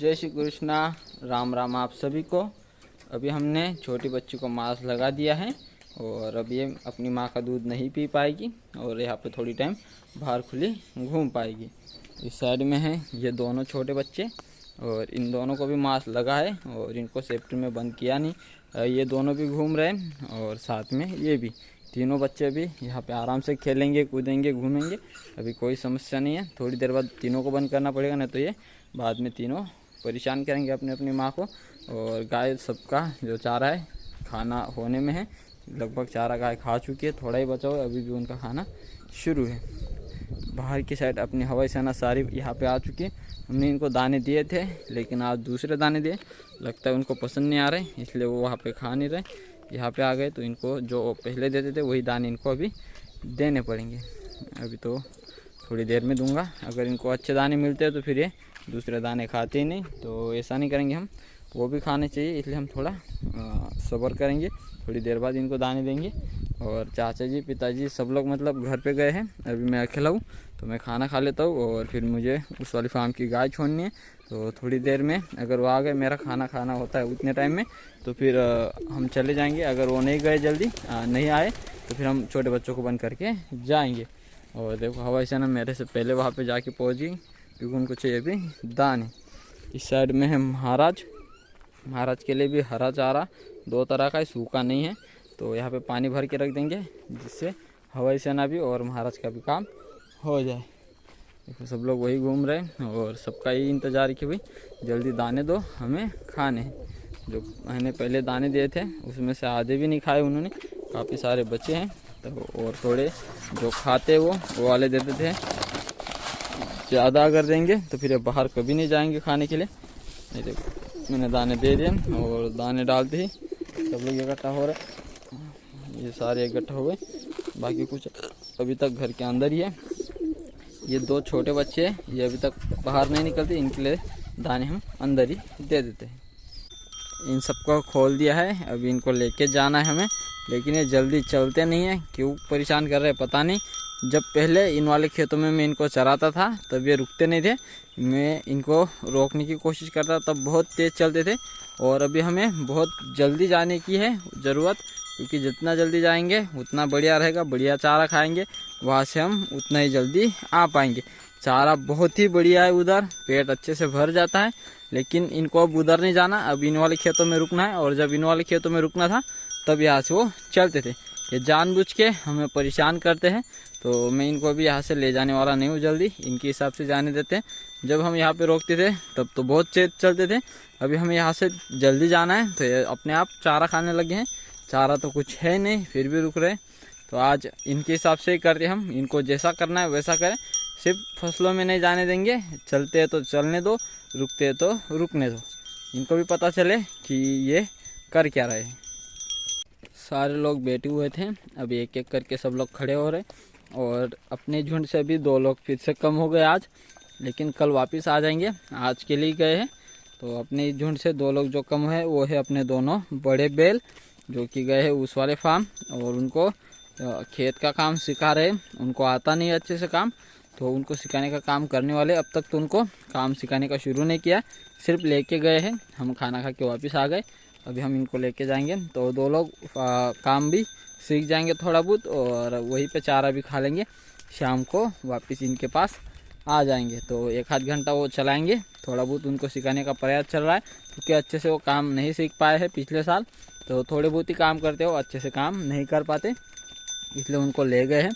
जय श्री कृष्णा, राम राम आप सभी को। अभी हमने छोटी बच्ची को मास्क लगा दिया है और अब ये अपनी माँ का दूध नहीं पी पाएगी और यहाँ पे थोड़ी टाइम बाहर खुली घूम पाएगी। इस साइड में है ये दोनों छोटे बच्चे और इन दोनों को भी मास्क लगा है और इनको सेफ्टी में बंद किया नहीं। ये दोनों भी घूम रहे हैं और साथ में ये भी तीनों बच्चे भी यहाँ पे आराम से खेलेंगे, कूदेंगे, घूमेंगे। अभी कोई समस्या नहीं है। थोड़ी देर बाद तीनों को बंद करना पड़ेगा, नहीं तो ये बाद में तीनों परेशान करेंगे अपनी अपनी माँ को। और गाय सबका जो चारा है खाना होने में है, लगभग चारा गाय खा चुकी है, थोड़ा ही बचा हुआ है, अभी भी उनका खाना शुरू है। बाहर की साइड अपनी हवाई सेना सारी यहाँ पे आ चुकी है। हमने इनको दाने दिए थे लेकिन आज दूसरे दाने दिए, लगता है उनको पसंद नहीं आ रहे इसलिए वो वहाँ पे खा नहीं रहे। यहाँ पे आ गए तो इनको जो पहले देते थे वही दाने इनको अभी देने पड़ेंगे। अभी तो थोड़ी देर में दूंगा। अगर इनको अच्छे दाने मिलते हैं तो फिर ये दूसरे दाने खाते ही नहीं, तो ऐसा नहीं करेंगे हम, वो भी खाने चाहिए, इसलिए हम थोड़ा सब्र करेंगे। थोड़ी देर बाद इनको दाने देंगे। और चाचा जी, पिताजी सब लोग मतलब घर पे गए हैं, अभी मैं अकेला हूँ तो मैं खाना खा लेता हूँ और फिर मुझे उस वाली फार्म की गाय छोड़नी है। तो थोड़ी देर में अगर वो आ गए, मेरा खाना खाना होता है उतने टाइम में, तो फिर हम चले जाएंगे। अगर वो नहीं गए जल्दी नहीं आए तो फिर हम छोटे बच्चों को बंद करके जाएंगे। और देखो हवाई सेना मेरे से पहले वहाँ पे जाके पहुँच गई क्योंकि उनको चाहिए अभी दाने। इस साइड में है महाराज के लिए भी हरा चारा दो तरह का है, सूखा नहीं है, तो यहाँ पे पानी भर के रख देंगे जिससे हवाई सेना भी और महाराज का भी काम हो जाए। देखो सब लोग वही घूम रहे हैं और सबका यही इंतज़ार है कि भाई जल्दी दाने दो, हमें खाने हैं। जो मैंने पहले दाने दिए थे उसमें से आधे भी नहीं खाए उन्होंने, काफ़ी सारे बचे हैं। तो और थोड़े जो खाते वो वाले देते थे। ज़्यादा अगर देंगे तो फिर बाहर कभी नहीं जाएंगे खाने के लिए। ये देखो मैंने दाने दे दिए और दाने डालते ही सब लोग इकट्ठा हो रहे, ये सारे इकट्ठा हो गए। बाकी कुछ अभी तक घर के अंदर ही है। ये दो छोटे बच्चे हैं, ये अभी तक बाहर नहीं निकलते, इनके लिए दाने हम अंदर ही दे देते हैं। इन सबको खोल दिया है, अभी इनको लेके जाना है हमें, लेकिन ये जल्दी चलते नहीं है। क्यों परेशान कर रहे हैं पता नहीं। जब पहले इन वाले खेतों में मैं इनको चराता था तब ये रुकते नहीं थे, मैं इनको रोकने की कोशिश करता तब बहुत तेज़ चलते थे। और अभी हमें बहुत जल्दी जाने की है ज़रूरत, क्योंकि जितना जल्दी जाएंगे उतना बढ़िया रहेगा। बढ़िया चारा खाएंगे, वहाँ से हम उतना ही जल्दी आ पाएंगे। चारा बहुत ही बढ़िया है उधर, पेट अच्छे से भर जाता है। लेकिन इनको अब उधर नहीं जाना, अब इन वाले खेतों में रुकना है। और जब इन वाले खेतों में रुकना था तब यहाँ से वो चलते थे। ये जानबूझ के हमें परेशान करते हैं, तो मैं इनको अभी यहाँ से ले जाने वाला नहीं हूँ जल्दी, इनके हिसाब से जाने देते हैं। जब हम यहाँ पे रोकते थे तब तो बहुत तेज चलते थे, अभी हमें यहाँ से जल्दी जाना है तो ये अपने आप चारा खाने लगे हैं। चारा तो कुछ है नहीं फिर भी रुक रहे, तो आज इनके हिसाब से ही करते हम। इनको जैसा करना है वैसा करें, सिर्फ फसलों में नहीं जाने देंगे। चलते हैं तो चलने दो, रुकते हैं तो रुकने दो, इनको भी पता चले कि ये कर क्या रहे हैं। सारे लोग बैठे हुए थे, अभी एक एक करके सब लोग खड़े हो रहे। और अपने झुंड से भी दो लोग फिर से कम हो गए आज, लेकिन कल वापस आ जाएंगे, आज के लिए गए हैं। तो अपने झुंड से दो लोग जो कम है वो है अपने दोनों बड़े बैल जो कि गए हैं उस वाले फार्म, और उनको खेत का काम सिखा रहे। उनको आता नहीं अच्छे से काम, तो उनको सिखाने का काम करने वाले। अब तक तो उनको काम सिखाने का शुरू नहीं किया, सिर्फ लेके गए हैं। हम खाना खा के वापस आ गए, अभी हम इनको लेके जाएंगे तो दो लोग काम भी सीख जाएंगे थोड़ा बहुत, और वहीं पे चारा भी खा लेंगे। शाम को वापस इनके पास आ जाएंगे, तो एक आध घंटा वो चलाएंगे। थोड़ा बहुत उनको सिखाने का प्रयास चल रहा है, क्योंकि अच्छे से वो काम नहीं सीख पाए हैं पिछले साल, तो थोड़े बहुत ही काम करते हो, अच्छे से काम नहीं कर पाते, इसलिए उनको ले गए हैं।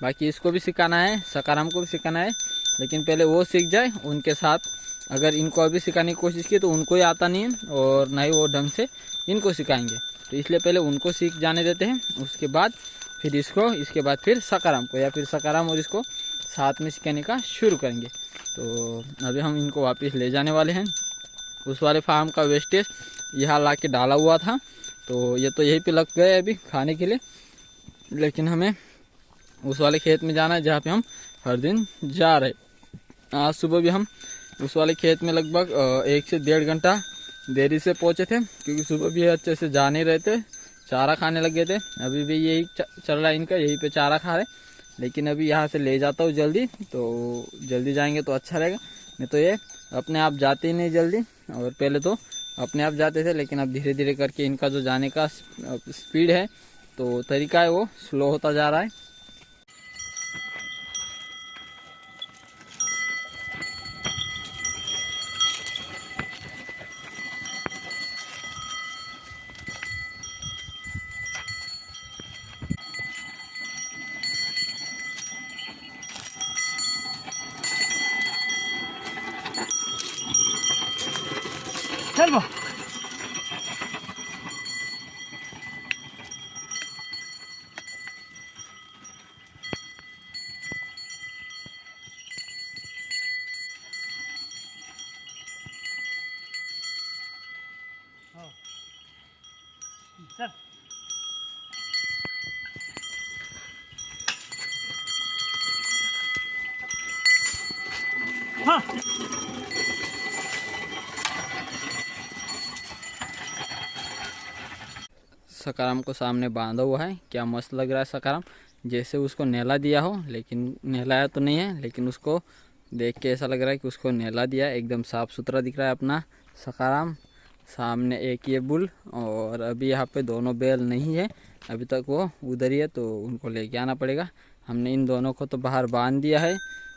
बाकी इसको भी सिखाना है, सकाराम को भी सिखाना है, लेकिन पहले वो सीख जाए उनके साथ। अगर इनको अभी सिखाने की कोशिश की तो उनको ही आता नहीं है और ना ही वो ढंग से इनको सिखाएंगे, तो इसलिए पहले उनको सीख जाने देते हैं, उसके बाद फिर इसको, इसके बाद फिर सकाराम को, या फिर सकाराम और इसको साथ में सिखाने का शुरू करेंगे। तो अभी हम इनको वापस ले जाने वाले हैं। उस वाले फार्म का वेस्टेज यहाँ ला के डाला हुआ था, तो ये तो यहीं पे लग गए अभी खाने के लिए, लेकिन हमें उस वाले खेत में जाना है जहाँ पे हम हर दिन जा रहे। आज सुबह भी हम उस वाले खेत में लगभग 1 से 1.5 घंटा देरी से पहुँचे थे, क्योंकि सुबह भी अच्छे से जा नहीं रहे थे, चारा खाने लगे थे। अभी भी यही चल रहा है इनका, यहीं पे चारा खा रहे। लेकिन अभी यहाँ से ले जाता हूँ जल्दी, तो जल्दी जाएंगे तो अच्छा रहेगा, नहीं तो ये अपने आप जाते ही नहीं जल्दी, और पहले तो अपने आप जाते थे, लेकिन अब धीरे धीरे करके इनका जो जाने का स्पीड है, तो तरीका है, वो स्लो होता जा रहा है। चल वो चल हाँ सकाराम को सामने बांधा हुआ है, क्या मस्त लग रहा है सकाराम, जैसे उसको नेला दिया हो, लेकिन नहलाया तो नहीं है, लेकिन उसको देख के ऐसा लग रहा है कि उसको नेला दिया है। एकदम साफ़ सुथरा दिख रहा है अपना सकाराम। सामने एक ये बुल, और अभी यहाँ पे दोनों बैल नहीं है, अभी तक वो उधर ही है, तो उनको लेके आना पड़ेगा। हमने इन दोनों को तो बाहर बांध दिया है,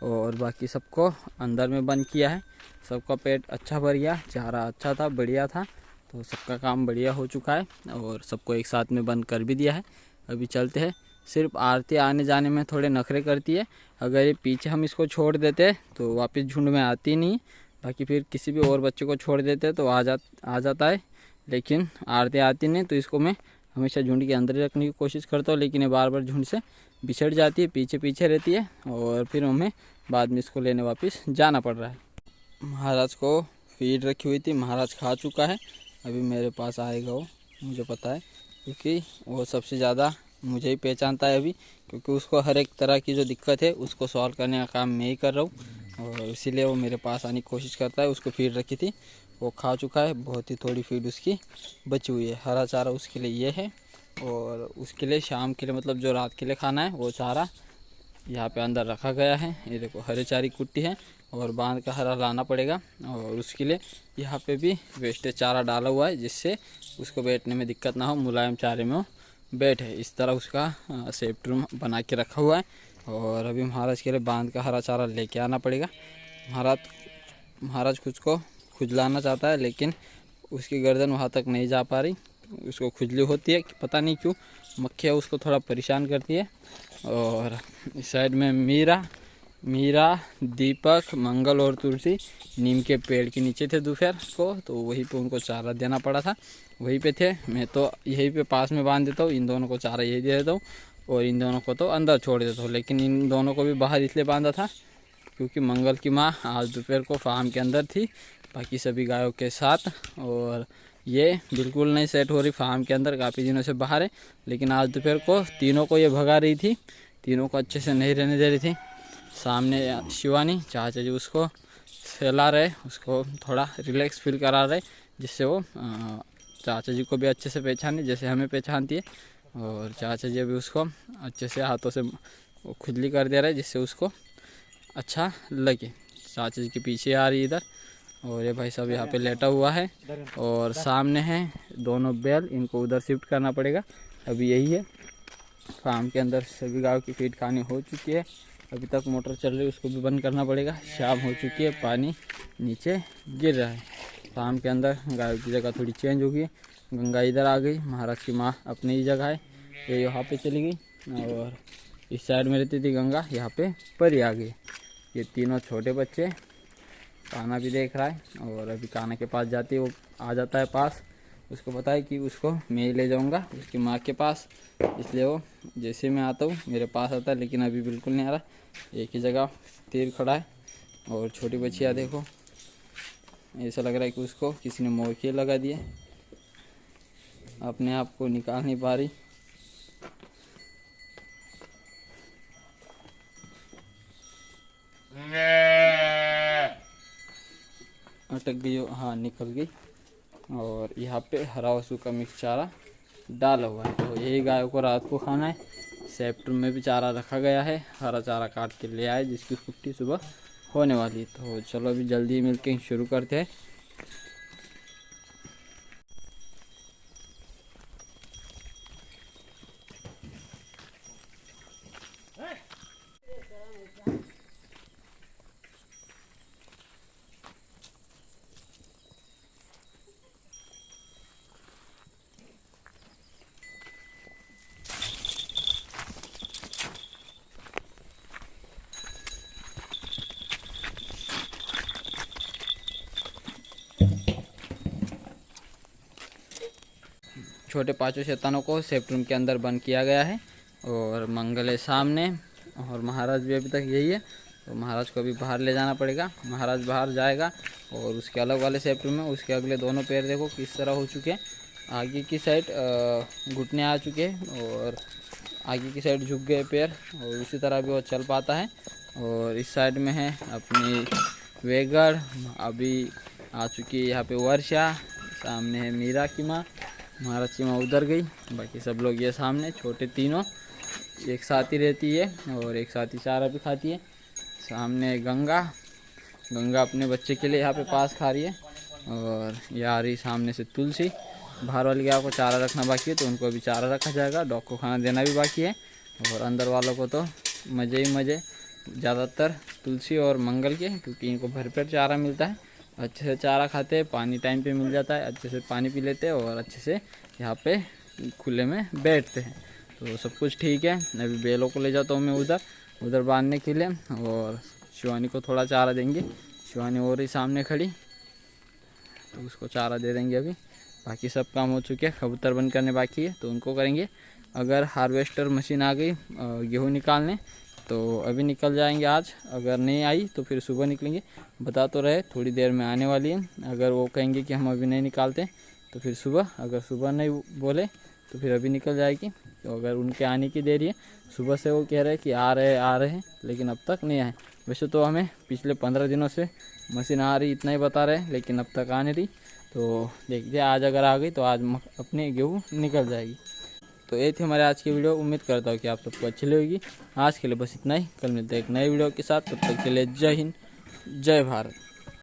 और बाकी सबको अंदर में बंद किया है। सबका पेट अच्छा भर गया, चारा अच्छा था, बढ़िया था, तो सबका काम बढ़िया हो चुका है, और सबको एक साथ में बंद कर भी दिया है। अभी चलते हैं। सिर्फ आरती आने जाने में थोड़े नखरे करती है, अगर ये पीछे हम इसको छोड़ देते तो वापस झुंड में आती नहीं, बाकी फिर किसी भी और बच्चे को छोड़ देते तो आ जाता है, लेकिन आरती आती नहीं, तो इसको मैं हमेशा झुंड के अंदर ही रखने की कोशिश करता हूँ, लेकिन ये बार बार झुंड से बिछड़ जाती है, पीछे पीछे रहती है, और फिर हमें बाद में इसको लेने वापस जाना पड़ रहा है। महाराज को फीड रखी हुई थी, महाराज खा चुका है, अभी मेरे पास आएगा वो, मुझे पता है, क्योंकि वो सबसे ज़्यादा मुझे ही पहचानता है अभी, क्योंकि उसको हर एक तरह की जो दिक्कत है उसको सॉल्व करने का काम मैं ही कर रहा हूँ, और इसीलिए वो मेरे पास आने की कोशिश करता है। उसको फीड रखी थी, वो खा चुका है, बहुत ही थोड़ी फीड उसकी बची हुई है। हरा चारा उसके लिए ये है, और उसके लिए शाम के लिए, मतलब जो रात के लिए खाना है, वो चारा यहाँ पे अंदर रखा गया है। ये देखो हरे चारी कुट्टी है, और बांध का हरा लाना पड़ेगा, और उसके लिए यहाँ पे भी वेस्टेज चारा डाला हुआ है, जिससे उसको बैठने में दिक्कत ना हो, मुलायम चारे में वो बैठे। इस तरह उसका सेफ्टी रूम बना के रखा हुआ है। और अभी महाराज के लिए बांध का हरा चारा लेके आना पड़ेगा। महाराज खुद को खुजलाना चाहता है, लेकिन उसकी गर्दन वहाँ तक नहीं जा पा रही, उसको खुजली होती है, पता नहीं क्यों, मक्खियाँ उसको थोड़ा परेशान करती है। और इस साइड में मीरा, दीपक, मंगल और तुलसी नीम के पेड़ के नीचे थे दोपहर को, तो वहीं पे उनको चारा देना पड़ा था, वहीं पे थे। मैं तो यहीं पे पास में बांध देता हूँ, इन दोनों को चारा यही दे देता हूँ, और इन दोनों को तो अंदर छोड़ देता हूँ। लेकिन इन दोनों को भी बाहर इसलिए बांधा था क्योंकि मंगल की माँ आज दोपहर को फार्म के अंदर थी बाकी सभी गायों के साथ, और ये बिल्कुल नहीं सेट हो रही फार्म के अंदर, काफ़ी दिनों से बाहर है। लेकिन आज दोपहर को तीनों को ये भगा रही थी, तीनों को अच्छे से नहीं रहने दे रही थी। सामने शिवानी चाचा जी उसको सहला रहे, उसको थोड़ा रिलैक्स फील करा रहे, जिससे वो चाचा जी को भी अच्छे से पहचाने जैसे हमें पहचानती है। और चाचा जी भी उसको अच्छे से हाथों से खुजली कर दे रहे, जिससे उसको अच्छा लगे। चाचा जी के पीछे आ रही इधर, और ये भाई साहब यहाँ पे लेटा हुआ है, और सामने है दोनों बैल, इनको उधर शिफ्ट करना पड़ेगा। अभी यही है फार्म के अंदर सभी गायों की फीड खानी हो चुकी है, अभी तक मोटर चल रही है, उसको भी बंद करना पड़ेगा। शाम हो चुकी है, पानी नीचे गिर रहा है। फार्म के अंदर गायों की जगह थोड़ी चेंज हो गई, गंगा इधर आ गई, महाराज की माँ अपनी ही जगह है, ये यहाँ पे चली गई, और इस साइड में रहती थी गंगा, यहाँ पे परी आ गई। ये तीनों छोटे बच्चे, काना भी देख रहा है, और अभी काना के पास जाती है, वो आ जाता है पास, उसको पता है कि उसको मैं ही ले जाऊंगा उसकी माँ के पास, इसलिए वो जैसे मैं आता हूँ मेरे पास आता है, लेकिन अभी बिल्कुल नहीं आ रहा, एक ही जगह स्थिर खड़ा है। और छोटी बच्चियाँ देखो, ऐसा लग रहा है कि उसको किसी ने मोरखे लगा दिए, अपने आप को निकाल नहीं पा रही। अटक गई, हाँ निकल गई। और यहाँ पे हरा और सूखा मिक्स चारा डाला हुआ है, तो यही गायों को रात को खाना है। सेफ्ट में भी चारा रखा गया है, हरा चारा काट के ले आए, जिसकी कुट्टी सुबह होने वाली। तो चलो अभी जल्दी मिलके शुरू करते हैं। छोटे पांचों शैतानों को सेफ्टी रूम के अंदर बंद किया गया है और मंगल है सामने और महाराज भी अभी तक यही है। तो महाराज को अभी बाहर ले जाना पड़ेगा। महाराज बाहर जाएगा और उसके अलग वाले सेफ्टी रूम में उसके अगले दोनों पैर देखो किस तरह हो चुके हैं। आगे की साइड घुटने आ चुके हैं और आगे की साइड झुक गए पैर और उसी तरह भी वो चल पाता है। और इस साइड में है अपनी वेगड़, अभी आ चुकी है यहाँ पे वर्षा, सामने है मीरा की माँ, महाराज की माँ उधर गई, बाकी सब लोग ये सामने छोटे तीनों एक साथ ही रहती है और एक साथ ही चारा भी खाती है। सामने गंगा अपने बच्चे के लिए यहाँ पे पास खा रही है और ये आ रही सामने से तुलसी। बाहर वाली गाय को चारा रखना बाकी है तो उनको अभी चारा रखा जाएगा। डॉग को खाना देना भी बाकी है और अंदर वालों को तो मज़े ही मज़े, ज़्यादातर तुलसी और मंगल के, क्योंकि इनको भरपेट चारा मिलता है, अच्छे से चारा खाते हैं, पानी टाइम पे मिल जाता है, अच्छे से पानी पी लेते हैं और अच्छे से यहाँ पे खुले में बैठते हैं। तो सब कुछ ठीक है। अभी बैलों को ले जाता हूँ मैं उधर बांधने के लिए और शिवानी को थोड़ा चारा देंगे। शिवानी और ही सामने खड़ी, तो उसको चारा दे देंगे अभी। बाकी सब काम हो चुके हैं, कबूतर बंद करने बाकी है तो उनको करेंगे। अगर हार्वेस्टर मशीन आ गई गेहूँ निकालने तो अभी निकल जाएंगे आज, अगर नहीं आई तो फिर सुबह निकलेंगे। बता तो रहे थोड़ी देर में आने वाली है। अगर वो कहेंगे कि हम अभी नहीं निकालते तो फिर सुबह, अगर सुबह नहीं बोले तो फिर अभी निकल जाएगी। तो अगर उनके आने की देरी है, सुबह से वो कह रहे हैं कि आ रहे हैं लेकिन अब तक नहीं आए। वैसे तो हमें पिछले 15 दिनों से मशीन आ रही इतना ही बता रहे हैं लेकिन अब तक आ नहीं रही। तो देखते हैं आज अगर आ गई तो आज अपने गेहूँ निकल जाएगी। तो ये थी हमारे आज की वीडियो। उम्मीद करता हूँ कि आप सबको अच्छी लगेगी। आज के लिए बस इतना ही, कल मिलते हैं एक नए वीडियो के साथ। तब तक के लिए जय हिंद, जय भारत।